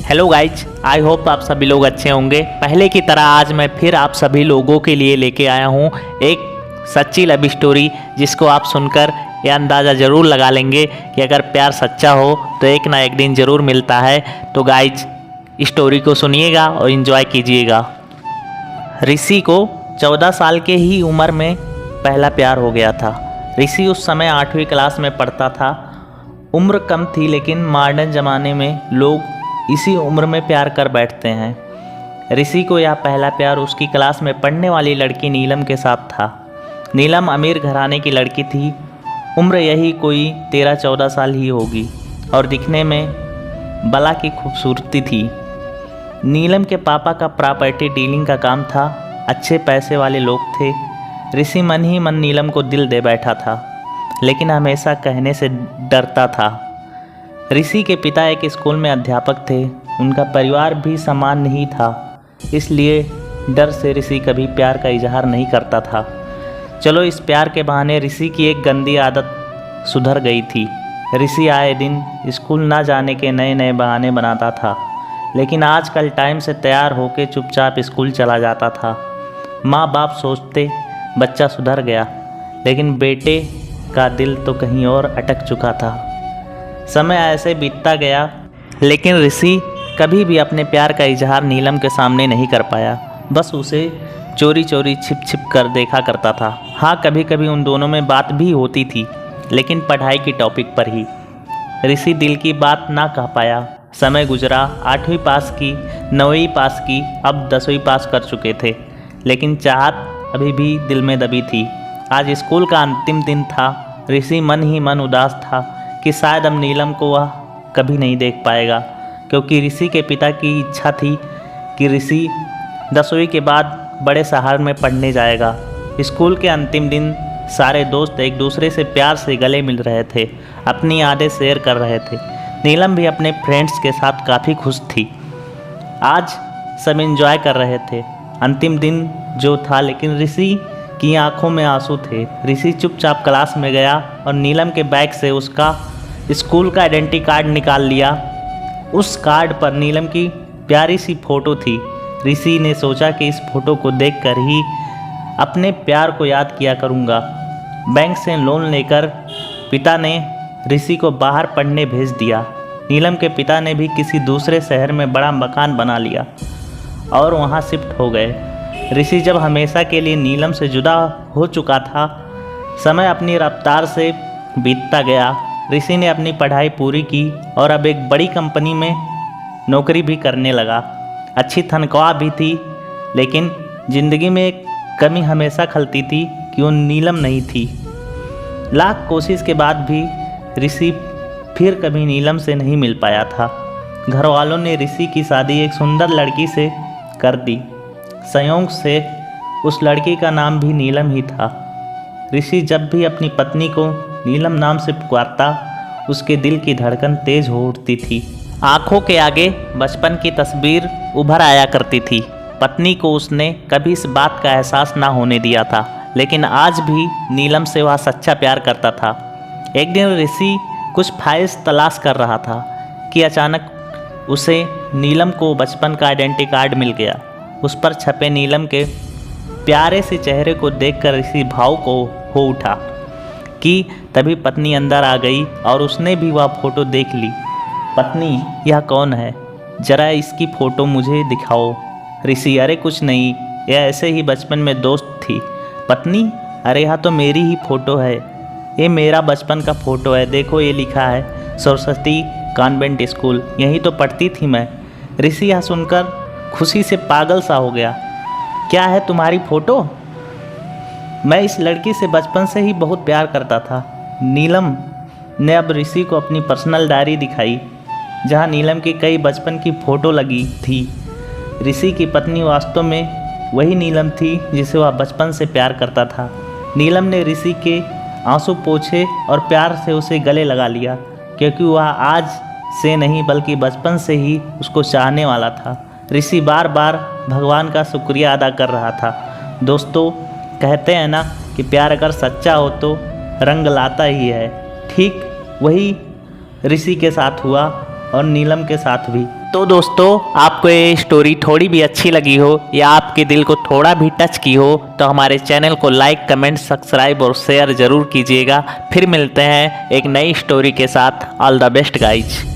Hello guys, I hope आप सभी लोग अच्छे होंगे। पहले की तरह आज मैं फिर आप सभी लोगों के लिए लेके आया हूँ एक सच्ची लव स्टोरी, जिसको आप सुनकर ये अंदाज़ा ज़रूर लगा लेंगे कि अगर प्यार सच्चा हो तो एक ना एक दिन ज़रूर मिलता है। तो गाइज, स्टोरी को सुनिएगा और इन्जॉय कीजिएगा। ऋषि को 14 साल के ही उम्र में पहला प्यार हो गया था। ऋषि उस समय 8वीं क्लास में पढ़ता था। उम्र कम थी, लेकिन मॉडर्न ज़माने में लोग इसी उम्र में प्यार कर बैठते हैं। ऋषि को यह पहला प्यार उसकी क्लास में पढ़ने वाली लड़की नीलम के साथ था। नीलम अमीर घराने की लड़की थी। उम्र यही कोई 13-14 साल ही होगी और दिखने में बला की खूबसूरती थी। नीलम के पापा का प्रॉपर्टी डीलिंग का काम था। अच्छे पैसे वाले लोग थे। ऋषि मन ही मन नीलम को दिल दे बैठा था, लेकिन हमेशा कहने से डरता था। ऋषि के पिता एक स्कूल में अध्यापक थे। उनका परिवार भी सामान्य ही था, इसलिए डर से ऋषि कभी प्यार का इजहार नहीं करता था। चलो, इस प्यार के बहाने ऋषि की एक गंदी आदत सुधर गई थी। ऋषि आए दिन स्कूल ना जाने के नए नए बहाने बनाता था, लेकिन आजकल टाइम से तैयार होकर चुपचाप स्कूल चला जाता था। माँ बाप सोचते बच्चा सुधर गया, लेकिन बेटे का दिल तो कहीं और अटक चुका था। समय ऐसे बीतता गया, लेकिन ऋषि कभी भी अपने प्यार का इजहार नीलम के सामने नहीं कर पाया। बस उसे चोरी चोरी छिप छिप कर देखा करता था। हाँ, कभी कभी उन दोनों में बात भी होती थी, लेकिन पढ़ाई की टॉपिक पर ही। ऋषि दिल की बात ना कह पाया। समय गुजरा। 8वीं पास की, 9वीं पास की, अब 10वीं पास कर चुके थे, लेकिन चाहत अभी भी दिल में दबी थी। आज स्कूल का अंतिम दिन था। ऋषि मन ही मन उदास था कि शायद अब नीलम को वह कभी नहीं देख पाएगा, क्योंकि ऋषि के पिता की इच्छा थी कि ऋषि 10वीं के बाद बड़े शहर में पढ़ने जाएगा। स्कूल के अंतिम दिन सारे दोस्त एक दूसरे से प्यार से गले मिल रहे थे, अपनी यादें शेयर कर रहे थे। नीलम भी अपने फ्रेंड्स के साथ काफ़ी खुश थी। आज सब एंजॉय कर रहे थे। अंतिम दिन जो था, लेकिन ऋषि की आंखों में आंसू थे। ऋषि चुपचाप क्लास में गया और नीलम के बैग से उसका स्कूल का आइडेंटिटी कार्ड निकाल लिया। उस कार्ड पर नीलम की प्यारी सी फ़ोटो थी। ऋषि ने सोचा कि इस फ़ोटो को देखकर ही अपने प्यार को याद किया करूँगा। बैंक से लोन लेकर पिता ने ऋषि को बाहर पढ़ने भेज दिया। नीलम के पिता ने भी किसी दूसरे शहर में बड़ा मकान बना लिया और वहाँ शिफ्ट हो गए। ऋषि जब हमेशा के लिए नीलम से जुदा हो चुका था, समय अपनी रफ्तार से बीतता गया। ऋषि ने अपनी पढ़ाई पूरी की और अब एक बड़ी कंपनी में नौकरी भी करने लगा। अच्छी तनख्वाह भी थी, लेकिन ज़िंदगी में एक कमी हमेशा खलती थी कि वो नीलम नहीं थी। लाख कोशिश के बाद भी ऋषि फिर कभी नीलम से नहीं मिल पाया था। घर वालों ने ऋषि की शादी एक सुंदर लड़की से कर दी। संयोग से उस लड़की का नाम भी नीलम ही था। ऋषि जब भी अपनी पत्नी को नीलम नाम से पुकारता, उसके दिल की धड़कन तेज हो उठती थी। आंखों के आगे बचपन की तस्वीर उभर आया करती थी। पत्नी को उसने कभी इस बात का एहसास ना होने दिया था, लेकिन आज भी नीलम से वह सच्चा प्यार करता था। एक दिन ऋषि कुछ फाइल्स तलाश कर रहा था कि अचानक उसे नीलम को बचपन का आइडेंटिटी कार्ड मिल गया। उस पर छपे नीलम के प्यारे से चेहरे को देखकर ऋषि भावुक हो उठा कि तभी पत्नी अंदर आ गई और उसने भी वह फ़ोटो देख ली। पत्नी, यह कौन है? ज़रा इसकी फ़ोटो मुझे दिखाओ। ऋषि, अरे कुछ नहीं, यह ऐसे ही बचपन में दोस्त थी। पत्नी, अरे यह तो मेरी ही फ़ोटो है। ये मेरा बचपन का फ़ोटो है। देखो, ये लिखा है सरस्वती कॉन्वेंट स्कूल, यहीं तो पढ़ती थी मैं। ऋषि यह सुनकर खुशी से पागल सा हो गया। क्या है तुम्हारी फ़ोटो? मैं इस लड़की से बचपन से ही बहुत प्यार करता था। नीलम ने अब ऋषि को अपनी पर्सनल डायरी दिखाई, जहां नीलम की कई बचपन की फ़ोटो लगी थी। ऋषि की पत्नी वास्तव में वही नीलम थी जिसे वह बचपन से प्यार करता था। नीलम ने ऋषि के आंसू पोंछे और प्यार से उसे गले लगा लिया, क्योंकि वह आज से नहीं बल्कि बचपन से ही उसको चाहने वाला था। ऋषि बार बार भगवान का शुक्रिया अदा कर रहा था। दोस्तों, कहते हैं ना कि प्यार अगर सच्चा हो तो रंग लाता ही है। ठीक वही ऋषि के साथ हुआ और नीलम के साथ भी। तो दोस्तों, आपको ये स्टोरी थोड़ी भी अच्छी लगी हो या आपके दिल को थोड़ा भी टच की हो तो हमारे चैनल को लाइक, कमेंट, सब्सक्राइब और शेयर ज़रूर कीजिएगा। फिर मिलते हैं एक नई स्टोरी के साथ। All the best guys.